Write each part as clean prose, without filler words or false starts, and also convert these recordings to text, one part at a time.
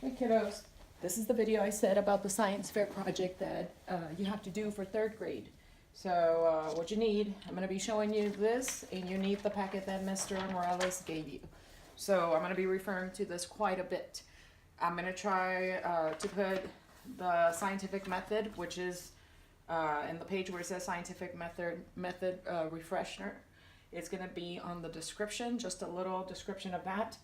Hey kiddos, this is the video I said about the science fair project that you have to do for third grade. So what you need, I'm going to be showing you this, and you need the packet that Mr. Morales gave you. So I'm going to be referring to this quite a bit. I'm going to try to put the scientific method, which is in the page where it says scientific method refresher. It's going to be on the description, just a little description of that.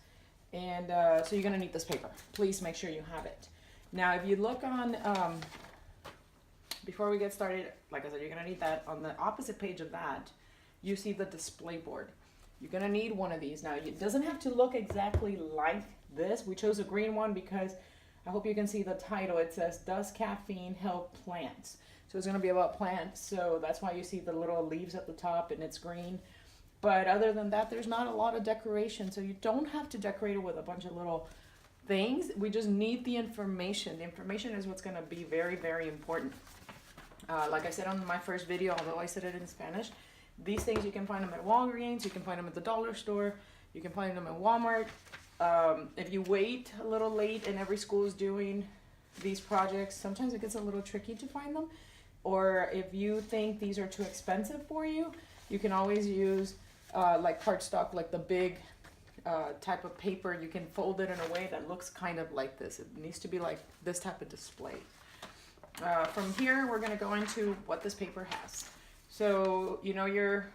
And so you're going to need this paper. Please make sure you have it. Now, if you look on, before we get started, like I said, you're going to need that. On the opposite page of that, you see the display board. You're going to need one of these. Now, it doesn't have to look exactly like this. We chose a green one because I hope you can see the title. It says, Does Caffeine Help Plants? So it's going to be about plants. So that's why you see the little leaves at the top and it's green. But other than that, there's not a lot of decoration. So you don't have to decorate it with a bunch of little things. We just need the information. The information is what's going to be very, very important. Like I said on my first video, although I said it in Spanish, these things you can find them at Walgreens. You can find them at the dollar store. You can find them at Walmart. If you wait a little late and every school is doing these projects, sometimes it gets a little tricky to find them. Or if you think these are too expensive for you, you can always use like cardstock, like the big type of paper. You can fold it in a way that looks kind of like this. It needs to be like this type of display. From here, we're going to go into what this paper has. So, you know, your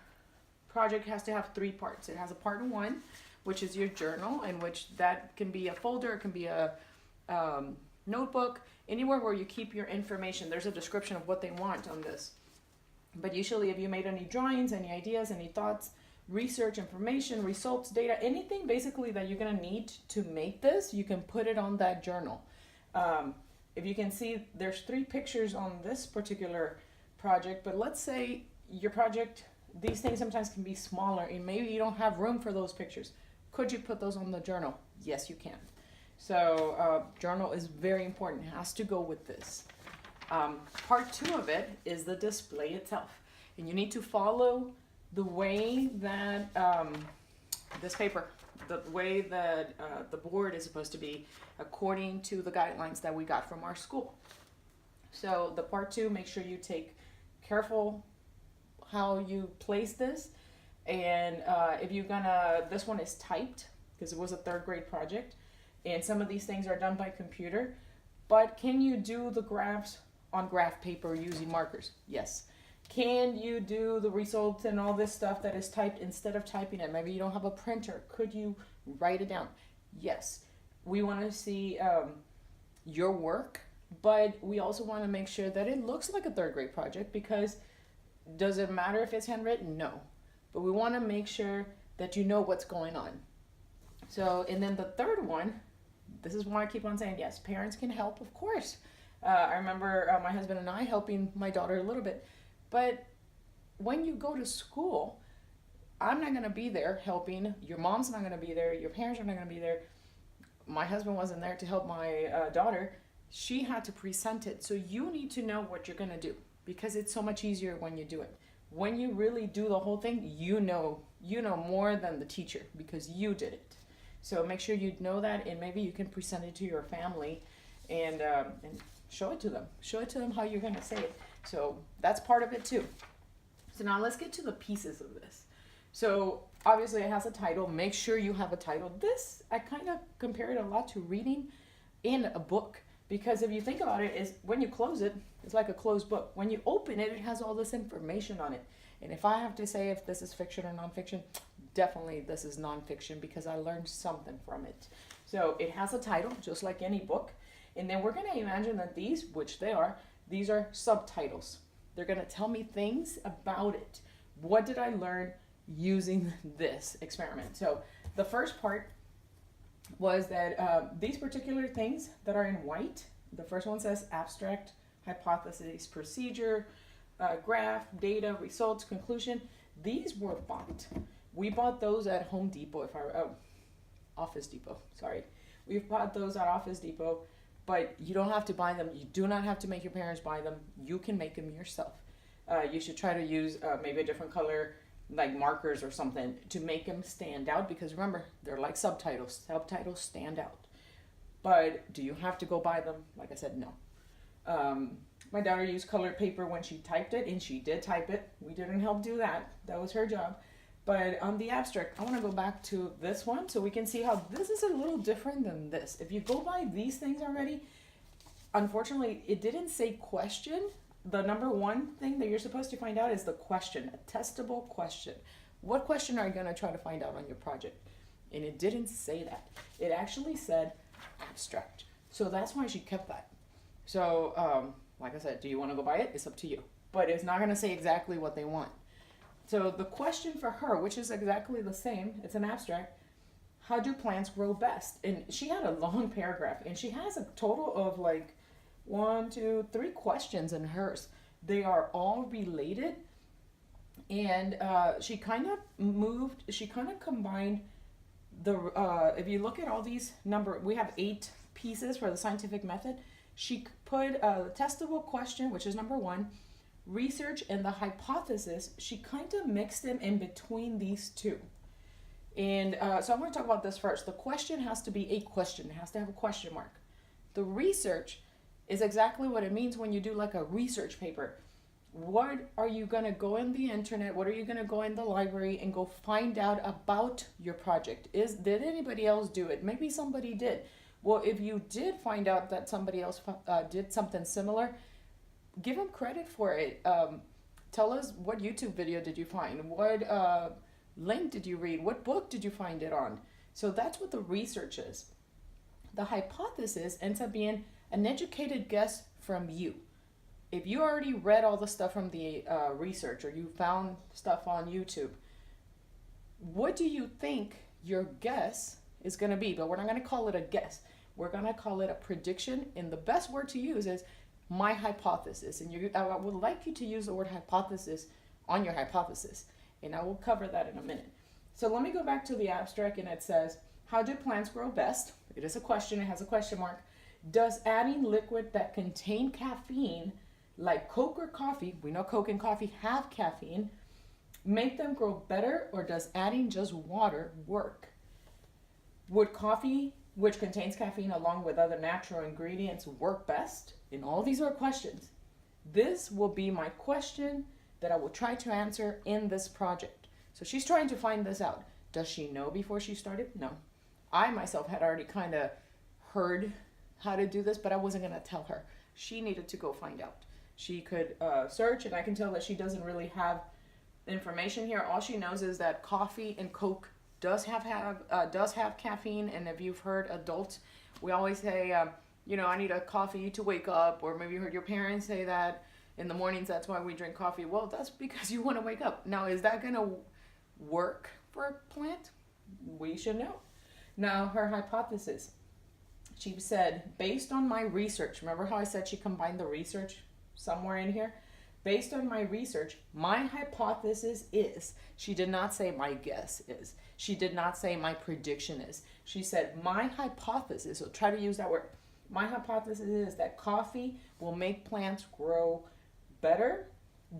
project has to have 3 parts. It has a part 1, which is your journal, in which that can be a folder, it can be a notebook, anywhere where you keep your information. There's a description of what they want on this. But usually if you made any drawings, any ideas, any thoughts, research, information, results, data, anything basically that you're going to need to make this, you can put it on that journal. If you can see, there's 3 pictures on this particular project, but let's say your project, these things sometimes can be smaller and maybe you don't have room for those pictures. Could you put those on the journal? Yes, you can. So journal is very important. It has to go with this. Part 2 of it is the display itself. And you need to follow the way that this paper, the way that the board is supposed to be according to the guidelines that we got from our school. So the part 2, make sure you take careful how you place this. And if you're gonna, this one is typed because it was a 3rd grade project. And some of these things are done by computer. But can you do the graphs on graph paper using markers? Yes. Can you do the results and all this stuff that is typed instead of typing it? Maybe you don't have a printer. Could you write it down? Yes. We want to see your work, but we also want to make sure that it looks like a 3rd grade project, because does it matter if it's handwritten? No. But we want to make sure that you know what's going on. So, and then the 3rd one, this is why I keep on saying, yes, parents can help, of course. I remember my husband and I helping my daughter a little bit. But when you go to school, I'm not going to be there helping. Your mom's not going to be there. Your parents are not going to be there. My husband wasn't there to help my daughter. She had to present it. So you need to know what you're going to do, because it's so much easier when you do it. When you really do the whole thing, you know more than the teacher because you did it. So make sure you know that, and maybe you can present it to your family and show it to them. Show it to them how you're going to say it. So that's part of it too. So now let's get to the pieces of this. So obviously it has a title. Make sure you have a title. This, I kind of compare it a lot to reading in a book, because if you think about it, is when you close it, it's like a closed book. When you open it, it has all this information on it. And if I have to say if this is fiction or nonfiction, definitely this is nonfiction, because I learned something from it. So it has a title, just like any book. And then we're going to imagine that these, which they are, these are subtitles. They're going to tell me things about it. What did I learn using this experiment? So the first part was that these particular things that are in white, the first one says abstract, hypothesis, procedure, graph, data, results, conclusion. These were bought. We bought those at Home Depot, Office Depot, sorry. We've bought those at Office Depot. But you don't have to buy them. You do not have to make your parents buy them. You can make them yourself. You should try to use maybe a different color, like markers or something, to make them stand out. Because remember, they're like subtitles. Subtitles stand out. But do you have to go buy them? Like I said, no. My daughter used colored paper when she typed it, and she did type it. We didn't help do that. That was her job. But on the abstract, I want to go back to this one so we can see how this is a little different than this. If you go by these things already, unfortunately, it didn't say question. The number one thing that you're supposed to find out is the question, a testable question. What question are you going to try to find out on your project? And it didn't say that. It actually said abstract. So that's why she kept that. So, like I said, do you want to go buy it? It's up to you. But it's not going to say exactly what they want. So the question for her, which is exactly the same, it's an abstract, how do plants grow best? And she had a long paragraph, and she has a total of like 1, 2, 3 questions in hers. They are all related, and she kind of combined the, if you look at all these we have 8 pieces for the scientific method. She put a testable question, which is number 1, research, and the hypothesis. She kind of mixed them in between these two. And so I'm going to talk about this first. The question has to be a question. It has to have a question mark. The research is exactly what it means when you do like a research paper. What are you going to go in the internet? What are you going to go in the library and go find out about your project? Did anybody else do it? Maybe somebody did. Well, if you did find out that somebody else did something similar, give them credit for it. Tell us, what YouTube video did you find? What link did you read? What book did you find it on? So that's what the research is. The hypothesis ends up being an educated guess from you. If you already read all the stuff from the research, or you found stuff on YouTube, what do you think your guess is going to be? But we're not going to call it a guess. We're going to call it a prediction. And the best word to use is my hypothesis. And I would like you to use the word hypothesis on your hypothesis. And I will cover that in a minute. So let me go back to the abstract, and it says, how do plants grow best? It is a question. It has a question mark. Does adding liquid that contain caffeine, like Coke or coffee, we know Coke and coffee have caffeine, make them grow better, or does adding just water work? Would coffee, which contains caffeine along with other natural ingredients, work best? And all these are questions. This will be my question that I will try to answer in this project. So she's trying to find this out. Does she know before she started? No. I myself had already kind of heard how to do this, but I wasn't going to tell her. She needed to go find out. She could search, and I can tell that she doesn't really have information here. All she knows is that coffee and Coke does have caffeine, and if you've heard adults, we always say, I need a coffee to wake up, or maybe you heard your parents say that in the mornings, that's why we drink coffee. Well, that's because you want to wake up. Now, is that going to work for a plant? We should know. Now, her hypothesis. She said, based on my research, remember how I said she combined the research somewhere in here? Based on my research, my hypothesis is, she did not say my guess is. She did not say my prediction is. She said my hypothesis, so try to use that word. My hypothesis is that coffee will make plants grow better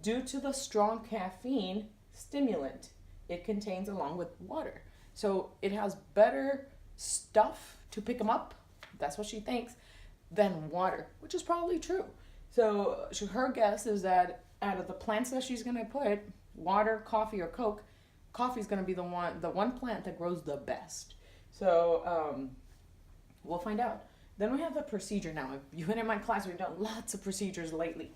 due to the strong caffeine stimulant it contains along with water. So it has better stuff to pick them up, that's what she thinks, than water, which is probably true. So her guess is that out of the plants that she's going to put, water, coffee, or Coke, coffee is going to be the one plant that grows the best. So we'll find out. Then we have the procedure now. If you've been in my class, we've done lots of procedures lately.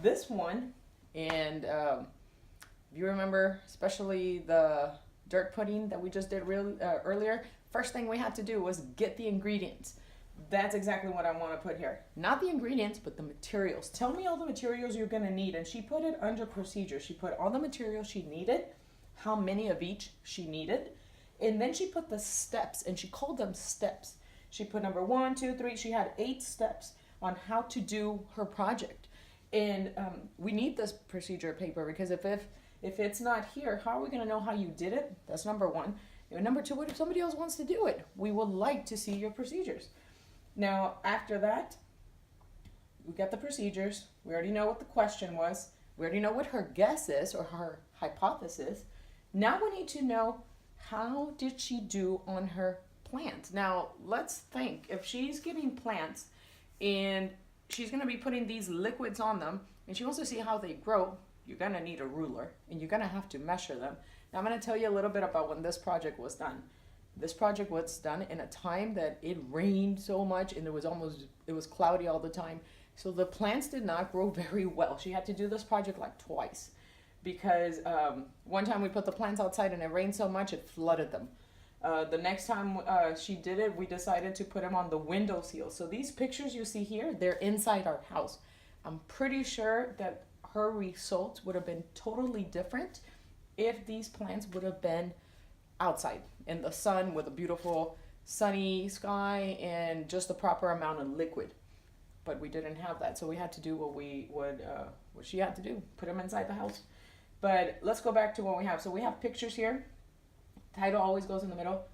This one, and if you remember, especially the dirt pudding that we just did earlier, first thing we had to do was get the ingredients. That's exactly what I want to put here. Not the ingredients, but the materials. Tell me all the materials you're going to need. And she put it under procedure. She put all the materials she needed, how many of each she needed. And then she put the steps, and she called them steps. She put number 1, 2, 3. She had 8 steps on how to do her project. And we need this procedure paper, because if it's not here, how are we going to know how you did it? That's number 1. And number 2, what if somebody else wants to do it? We would like to see your procedures. Now, after that, we got the procedures. We already know what the question was. We already know what her guess is, or her hypothesis. Now we need to know, how did she do on her plants. Now, let's think if she's getting plants and she's going to be putting these liquids on them and she wants to see how they grow, you're going to need a ruler and you're going to have to measure them. Now, I'm going to tell you a little bit about when this project was done. This project was done in a time that it rained so much and it was cloudy all the time. So the plants did not grow very well. She had to do this project like twice because one time we put the plants outside and it rained so much it flooded them. The next time she did it, we decided to put them on the window seal. So these pictures you see here, they're inside our house. I'm pretty sure that her results would have been totally different if these plants would have been outside in the sun with a beautiful sunny sky and just the proper amount of liquid. But we didn't have that, so we had to do what she had to do, put them inside the house. But let's go back to what we have. So we have pictures here. Title always goes in the middle.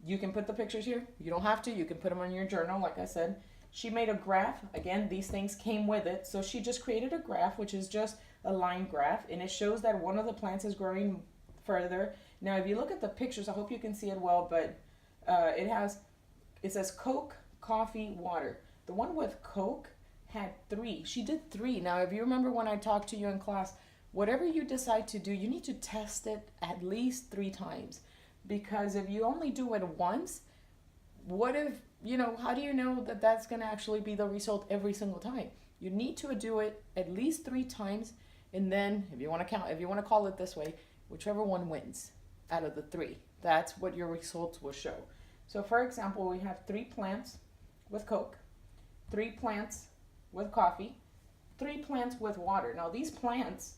You can put the pictures here. You don't have to. You can put them on your journal, like I said. She made a graph. Again, these things came with it. So she just created a graph, which is just a line graph, and it shows that one of the plants is growing further. Now, if you look at the pictures, I hope you can see it well, but it says Coke, coffee, water. The one with Coke had 3. She did 3. Now, if you remember when I talked to you in class, whatever you decide to do, you need to test it at least 3 times. Because if you only do it once, what if, how do you know that that's going to actually be the result every single time? You need to do it at least 3 times. And then, if you want to call it this way, whichever one wins out of the 3, that's what your results will show. So, for example, we have 3 plants with Coke, 3 plants with coffee, 3 plants with water. Now, these plants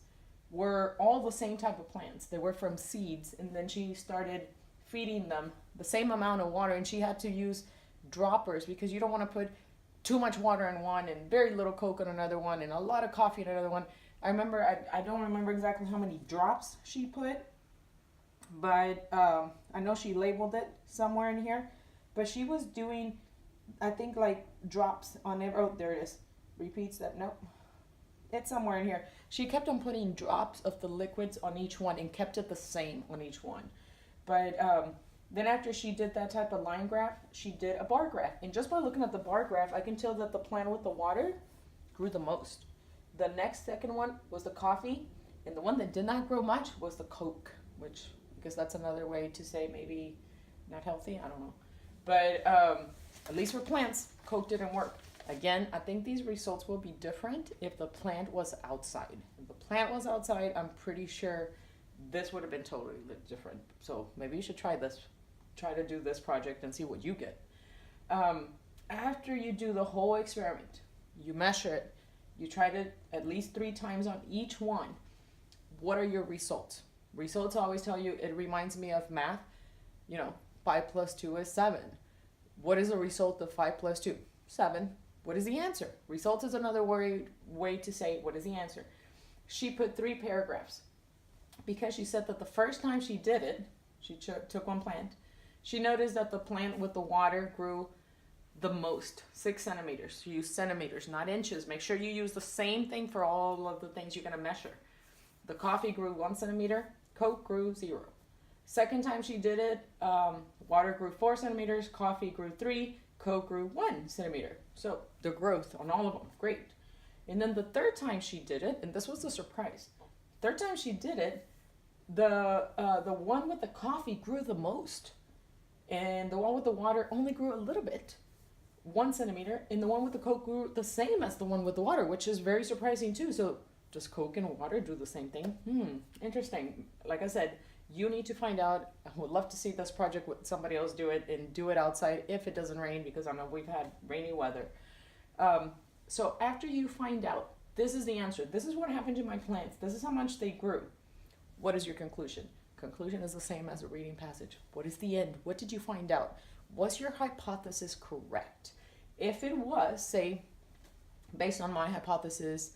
were all the same type of plants. They were from seeds, and then she started feeding them the same amount of water, and she had to use droppers because you don't want to put too much water in one and very little Coke in another one and a lot of coffee in another one. I don't remember exactly how many drops she put, but I know she labeled it somewhere in here. But she was doing, I think, like drops on every, oh, there it is. Repeats that, nope. It's somewhere in here. She kept on putting drops of the liquids on each one and kept it the same on each one. But then after she did that type of line graph, she did a bar graph. And just by looking at the bar graph, I can tell that the plant with the water grew the most. The second one was the coffee, and the one that did not grow much was the Coke, which I guess that's another way to say maybe not healthy, I don't know. But at least for plants, Coke didn't work. Again, I think these results will be different if the plant was outside. If the plant was outside, I'm pretty sure this would have been totally different. So maybe you should try to do this project and see what you get. After you do the whole experiment, you measure it, you tried it at least 3 times on each one. What are your results? Results always tell you, it reminds me of math. 5 plus 2 is 7. What is the result of 5 plus 2? 7. What is the answer? Results is another way to say what is the answer. She put 3 paragraphs because she said that the first time she did it, she took one plant. She noticed that the plant with the water grew the most, 6 centimeters. You use centimeters, not inches. Make sure you use the same thing for all of the things you're going to measure. The coffee grew 1 centimeter, Coke grew 0. Second time she did it, water grew 4 centimeters, coffee grew 3, Coke grew 1 centimeter. So the growth on all of them, great. And then the third time she did it, and this was the surprise. Third time she did it, the one with the coffee grew the most. And the one with the water only grew a little bit, 1 centimeter, and the one with the Coke grew the same as the one with the water, which is very surprising too. So does Coke and water do the same thing? Interesting. Like I said, you need to find out. I would love to see this project with somebody else do it and do it outside if it doesn't rain, because I know we've had rainy weather. So after you find out, this is the answer. This is what happened to my plants. This is how much they grew. What is your conclusion? Conclusion is the same as a reading passage. What is the end? What did you find out? Was your hypothesis correct? If it was, say, based on my hypothesis,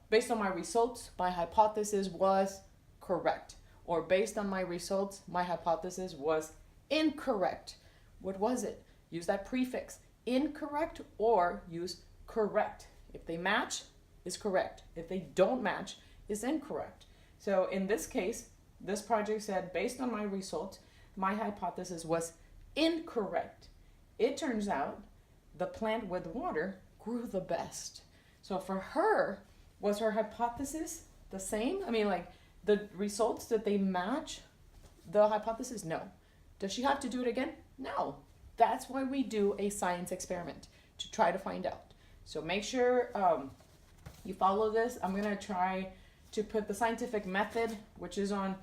based on my results, my hypothesis was correct. Or based on my results, my hypothesis was incorrect. What was it? Use that prefix, incorrect, or use correct. If they match, it's correct. If they don't match, it's incorrect. So in this case, this project said, based on my results, my hypothesis was Incorrect. It turns out the plant with water grew the best. So for her, was her hypothesis the same? I mean, like, the results, did they match the hypothesis? No. Does she have to do it again? No. That's why we do a science experiment, to try to find out. So make sure you follow this. I'm going to try to put the scientific method, which is on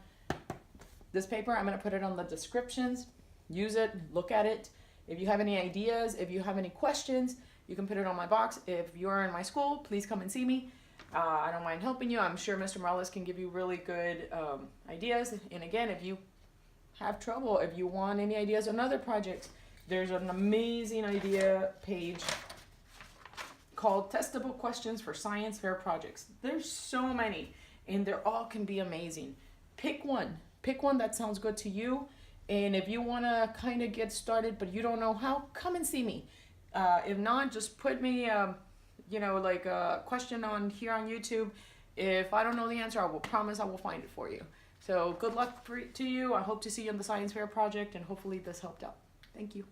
this paper. I'm going to put it on the descriptions. Use it, look at it. If you have any ideas, if you have any questions, you can put it on my box. If you're in my school, please come and see me. I don't mind helping you. I'm sure Mr. Morales can give you really good ideas. And again, if you have trouble, if you want any ideas on other projects, there's an amazing idea page called Testable Questions for Science Fair Projects. There's so many, and they all can be amazing. Pick one that sounds good to you. And if you want to kind of get started, but you don't know how, come and see me. If not, just put me, like a question on here on YouTube. If I don't know the answer, I will promise I will find it for you. So good luck to you. I hope to see you on the Science Fair project, and hopefully this helped out. Thank you.